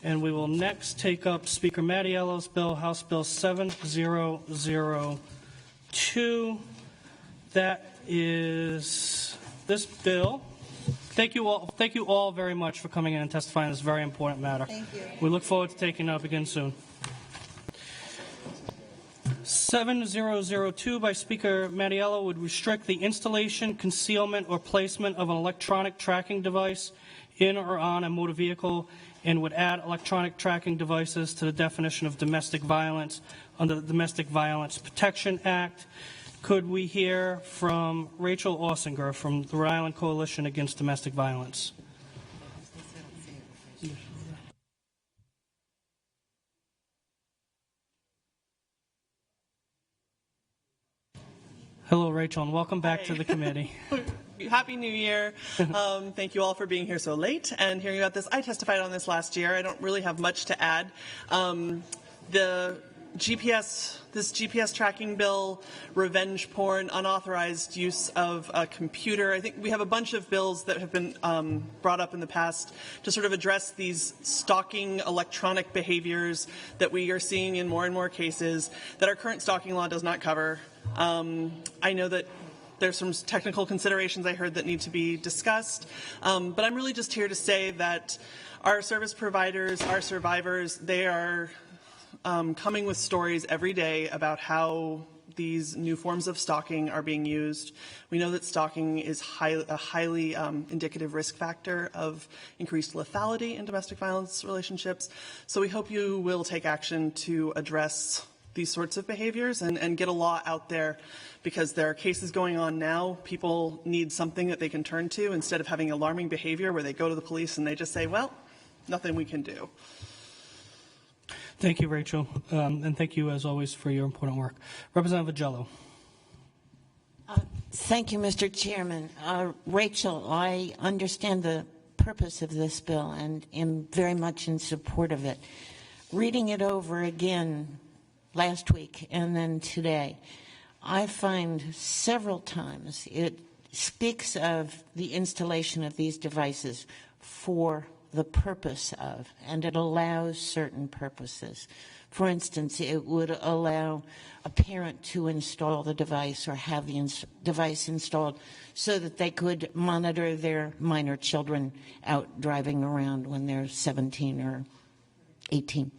And we will next take up Speaker Mattiello's bill, House Bill 7002. That is this bill. Thank you all very much for coming in and testifying on this very important matter. Thank you. We look forward to taking it up again soon. 7002 by Speaker Mattiello would restrict the installation, concealment, or placement of an electronic tracking device in or on a motor vehicle, and would add electronic tracking devices to the definition of domestic violence under the Domestic Violence Protection Act. Could we hear from Rachel Orsinger from the Rhode Island Coalition Against Domestic Violence? Hello, Rachel, and welcome back to the committee. Happy New Year. Thank you all for being here so late and hearing about this. I testified on this last year. I don't really have much to add. This GPS tracking bill, revenge porn, unauthorized use of a computer. I think we have a bunch of bills that have been brought up in the past to sort of address these stalking electronic behaviors that we are seeing in more and more cases that our current stalking law does not cover. I know that there's some technical considerations I heard that need to be discussed, but I'm really just here to say that our service providers, our survivors, they are coming with stories every day about how these new forms of stalking are being used. We know that stalking is a highly indicative risk factor of increased lethality in domestic violence relationships. So we hope you will take action to address these sorts of behaviors and get a law out there, because there are cases going on now. People need something that they can turn to instead of having alarming behavior where they go to the police and they just say, well, nothing we can do. Thank you, Rachel, and thank you, as always, for your important work. Representative Agello. Thank you, Mr. Chairman. Rachel, I understand the purpose of this bill and am very much in support of it. Reading it over again last week and then today, I find several times it speaks of the installation of these devices for the purpose of, and it allows certain purposes. For instance, it would allow a parent to install the device or have the device installed so that they could monitor their minor children out driving around when they're 17 or 18.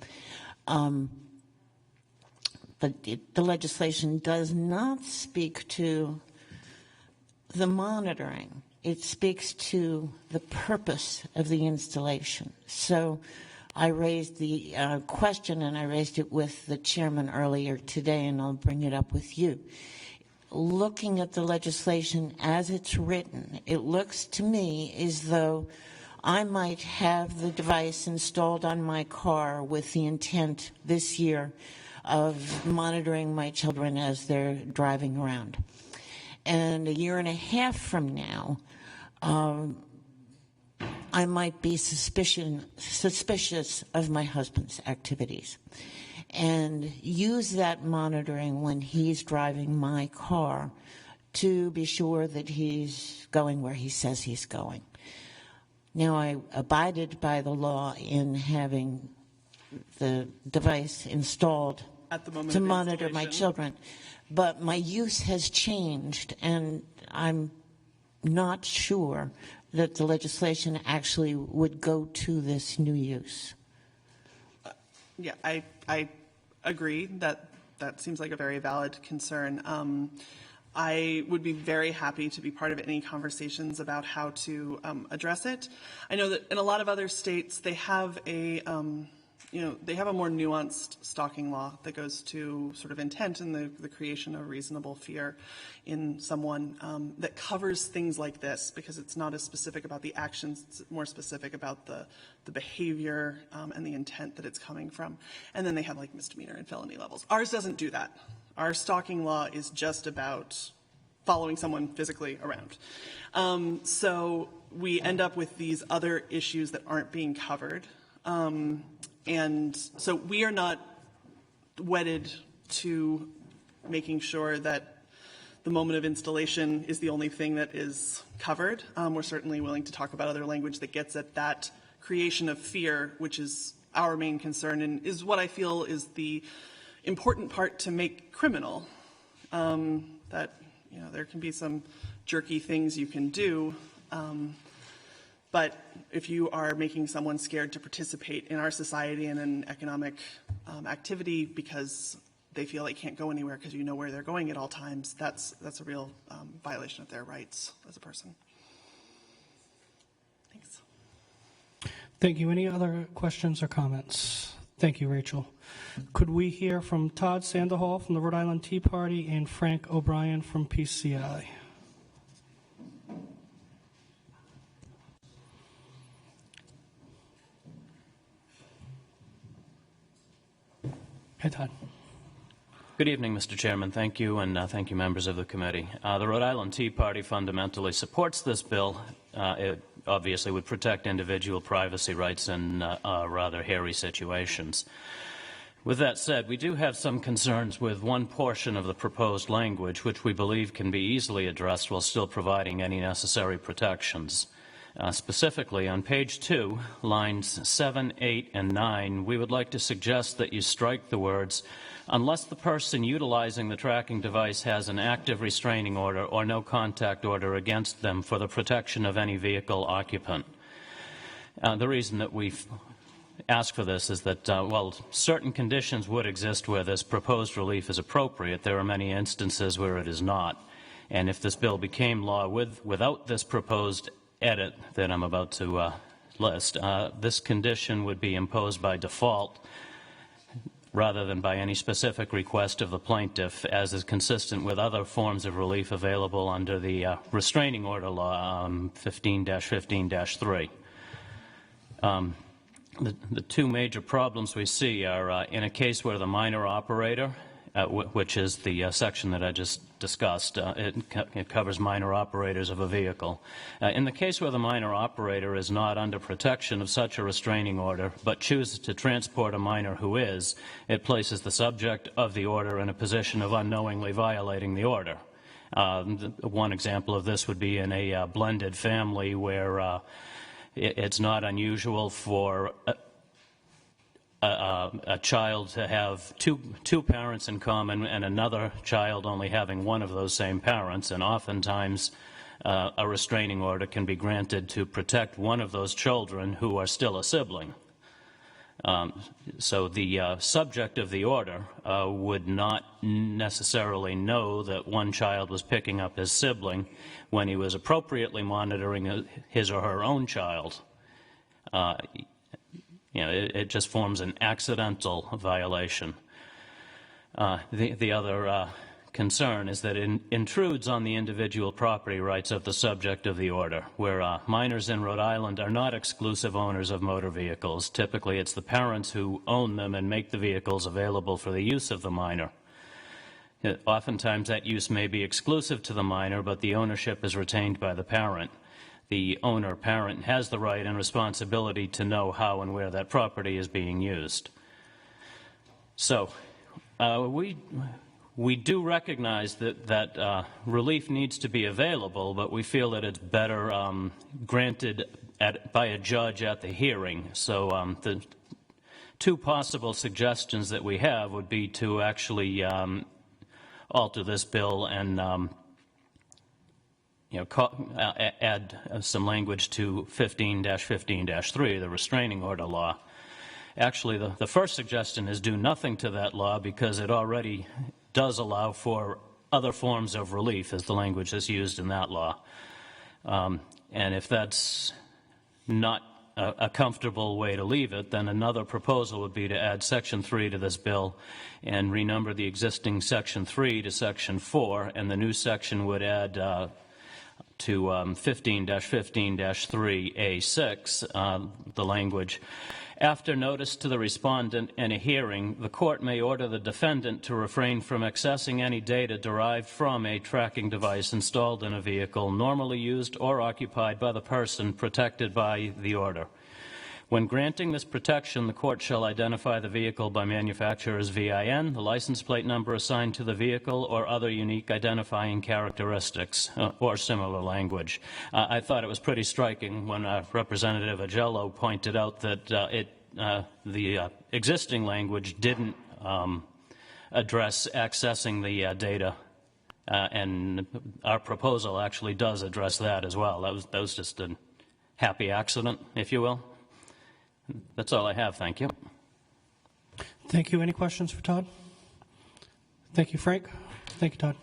But the legislation does not speak to the monitoring. It speaks to the purpose of the installation. So I raised the question, and I raised it with the chairman earlier today, and I'll bring it up with you. Looking at the legislation as it's written, it looks to me as though I might have the device installed on my car with the intent this year of monitoring my children as they're driving around. And a year and a half from now, I might be suspicious of my husband's activities and use that monitoring when he's driving my car to be sure that he's going where he says he's going. Now, I abided by the law in having the device installed At the moment to of monitor my children, but my use has changed, and I'm not sure that the legislation actually would go to this new use. Yeah, I agree that seems like a very valid concern. I would be very happy to be part of any conversations about how to address it. I know that in a lot of other states, they have a they have a more nuanced stalking law that goes to sort of intent and the creation of reasonable fear in someone that covers things like this, because it's not as specific about the actions, it's more specific about the behavior and the intent that it's coming from. And then they have like misdemeanor and felony levels. Ours doesn't do that. Our stalking law is just about following someone physically around. So we end up with these other issues that aren't being covered. And so we are not wedded to making sure that the moment of installation is the only thing that is covered. We're certainly willing to talk about other language that gets at that creation of fear, which is our main concern and is what I feel is the important part to make criminal. That, you know, there can be some jerky things you can do, but if you are making someone scared to participate in our society and in economic activity because they feel they can't go anywhere because you know where they're going at all times, that's a real violation of their rights as a person. Thanks. Thank you. Any other questions or comments? Thank you, Rachel. Could we hear from Todd Sandoval from the Rhode Island Tea Party and Frank O'Brien from PCI? Hi, Todd. Good evening, Mr. Chairman. Thank you, and thank you, members of the committee. The Rhode Island Tea Party fundamentally supports this bill. It obviously would protect individual privacy rights in rather hairy situations. With that said, we do have some concerns with one portion of the proposed language, which we believe can be easily addressed while still providing any necessary protections. Specifically, on page 2, lines 7, 8, and 9, we would like to suggest that you strike the words, unless the person utilizing the tracking device has an active restraining order or no contact order against them for the protection of any vehicle occupant. The reason that we've asked for this is that, while certain conditions would exist where this proposed relief is appropriate, there are many instances where it is not. And if this bill became law without this proposed edit that I'm about to list, this condition would be imposed by default rather than by any specific request of the plaintiff, as is consistent with other forms of relief available under the restraining order law 15-15-3. The two major problems we see are in a case where the minor operator, which is the section that I just discussed, it covers minor operators of a vehicle. In the case where the minor operator is not under protection of such a restraining order, but chooses to transport a minor who is, it places the subject of the order in a position of unknowingly violating the order. One example of this would be in a blended family where it's not unusual for a child to have two parents in common and another child only having one of those same parents, and oftentimes a restraining order can be granted to protect one of those children who are still a sibling. So the subject of the order would not necessarily know that one child was picking up his sibling when he was appropriately monitoring his or her own child. It just forms an accidental violation. The other concern is that it intrudes on the individual property rights of the subject of the order, where minors in Rhode Island are not exclusive owners of motor vehicles. Typically, it's the parents who own them and make the vehicles available for the use of the minor. Oftentimes, that use may be exclusive to the minor, but the ownership is retained by the parent. The owner-parent has the right and responsibility to know how and where that property is being used. So we do recognize that relief needs to be available, but we feel that it's better granted by a judge at the hearing. So the two possible suggestions that we have would be to actually alter this bill and add some language to 15-15-3, the restraining order law. Actually, the first suggestion is do nothing to that law because it already does allow for other forms of relief, as the language is used in that law. And if that's not a comfortable way to leave it, then another proposal would be to add Section 3 to this bill and renumber the existing Section 3 to Section 4, and the new section would add to 15-15-3A6, the language. After notice to the respondent in a hearing, the court may order the defendant to refrain from accessing any data derived from a tracking device installed in a vehicle normally used or occupied by the person protected by the order. When granting this protection, the court shall identify the vehicle by manufacturer's VIN, the license plate number assigned to the vehicle, or other unique identifying characteristics, or similar language. I thought it was pretty striking when Representative Agello pointed out that the existing language didn't address accessing the data, and our proposal actually does address that as well. That was just a happy accident, if you will. That's all I have. Thank you. Thank you. Any questions for Todd? Thank you, Frank. Thank you, Todd.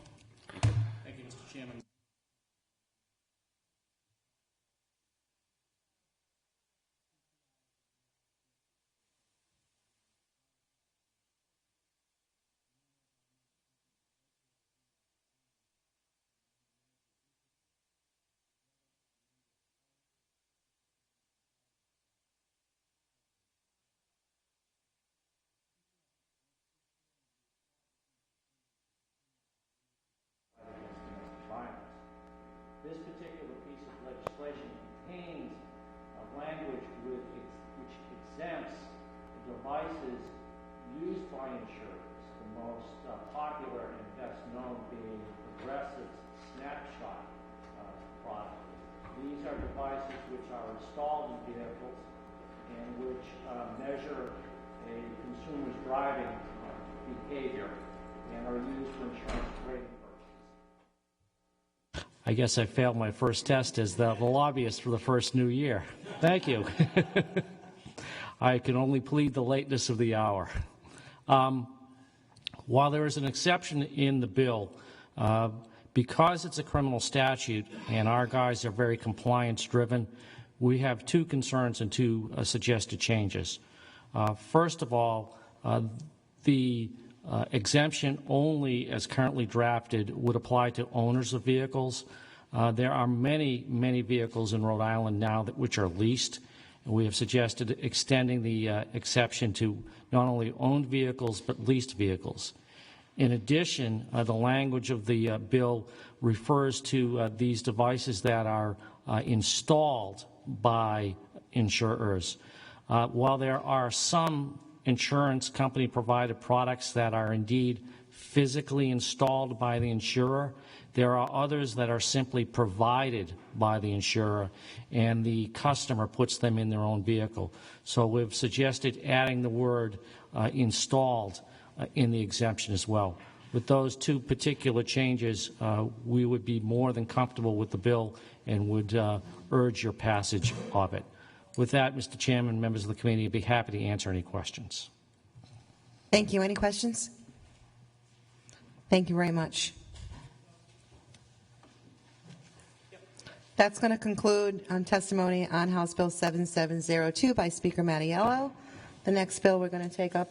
Thank you, Mr. Chairman. This particular piece of legislation contains language which exempts devices used by insurers, the most popular and best known being Progressive's Snapshot product. These are devices which are installed in vehicles and which measure a consumer's driving behavior and are used for insurance rating. I guess I failed my first test as the lobbyist for the first new year. Thank you. I can only plead the lateness of the hour. While there is an exception in the bill, because it's a criminal statute and our guys are very compliance-driven, we have two concerns and two suggested changes. First of all, the exemption only as currently drafted would apply to owners of vehicles. There are many vehicles in Rhode Island now which are leased. And we have suggested extending the exception to not only owned vehicles but leased vehicles. In addition, the language of the bill refers to these devices that are installed by insurers. While there are some insurance company provided products that are indeed physically installed by the insurer, there are others that are simply provided by the insurer and the customer puts them in their own vehicle. So we've suggested adding the word installed in the exemption as well. With those two particular changes, we would be more than comfortable with the bill and would urge your passage of it. With that, Mr. Chairman, members of the committee, I'd be happy to answer any questions. Thank you. Any questions? Thank you very much. That's going to conclude testimony on House Bill 7702 by Speaker Mattiello. The next bill we're going to take up